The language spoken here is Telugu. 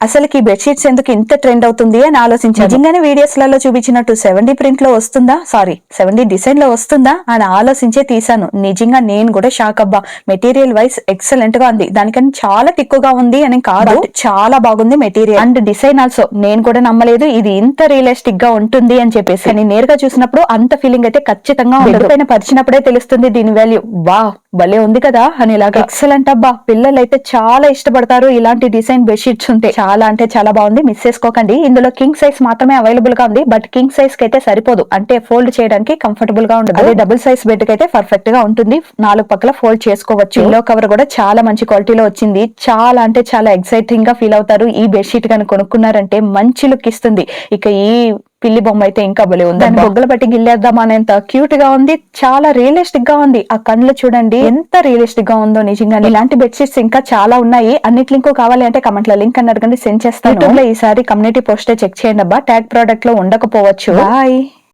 అసలుకి బెడ్షీట్స్ ఎందుకు ఇంత ట్రెండ్ అవుతుంది అని ఆలోచించాను. నిజంగానే వీడియోస్ లలో చూపించినట్టు 7D ప్రింట్ లో వస్తుందా, సారీ 7D డిజైన్ లో వస్తుందా అని ఆలోచించే తీసాను. నిజంగా నేను కూడా షాక్ అబ్బా. మెటీరియల్ వైస్ ఎక్సలెంట్ గా ఉంది. దానికన్నా చాలా తిక్కుగా ఉంది అని కాదు, చాలా బాగుంది మెటీరియల్ అండ్ డిజైన్ ఆల్సో. నేను కూడా నమ్మలేదు ఇది ఇంత రియలిస్టిక్ గా ఉంటుంది అని చెప్పేసి. కానీ నేరుగా చూసినప్పుడు అంత ఫీలింగ్ అయితే ఖచ్చితంగా ఉండదు. పైన పరిచినప్పుడే తెలుస్తుంది దీని వాల్యూ. వా భలే ఉంది కదా అని ఇలాగా. ఎక్సలెంట్ అబ్బా. పిల్లలు అయితే చాలా ఇష్టపడతారు ఇలాంటి డిజైన్ బెడ్షీట్స్ ఉంటే. చాలా అంటే చాలా బాగుంది, మిస్ చేసుకోకండి. ఇందులో కింగ్ సైజ్ మాత్రమే అవైలబుల్ గా ఉంది. బట్ కింగ్ సైజ్ కి అయితే సరిపోదు, అంటే ఫోల్డ్ చేయడానికి కంఫర్టబుల్ గా ఉండదు. అదే డబుల్ సైజ్ బెడ్ కి అయితే పర్ఫెక్ట్ గా ఉంటుంది. 4 పక్కల ఫోల్డ్ చేసుకోవచ్చు. పిల్లో కవర్ కూడా చాలా మంచి క్వాలిటీలో వచ్చింది. చాలా అంటే చాలా ఎక్సైటింగ్ గా ఫీల్ అవుతారు. ఈ బెడ్షీట్ గాని కొనుక్కున్నారంటే మంచి లుక్ ఇస్తుంది. ఇక ఈ పిల్లి బొమ్మ అయితే ఇంకా భలే ఉంది. దాన్ని బొగ్గలు పట్టి గిల్లేద్దాం అనేంత క్యూట్ గా ఉంది. చాలా రియలిస్టిక్ గా ఉంది. ఆ కళ్ళు చూడండి ఎంత రియలిస్టిక్ గా ఉందో. నిజంగా ఇలాంటి బెడ్షీట్స్ ఇంకా చాలా ఉన్నాయి. అన్నిటి లింక్ కావాలి అంటే కమెంట్ లో లింక్ అని అడగండి, సెండ్ చేస్తాను. యూట్యూబ్ లో ఈసారి కమ్యూనిటీ పోస్టే చెక్ చేయండి అబ్బా. ట్యాగ్ ప్రోడక్ట్ లో ఉండకపోవచ్చు. బాయ్.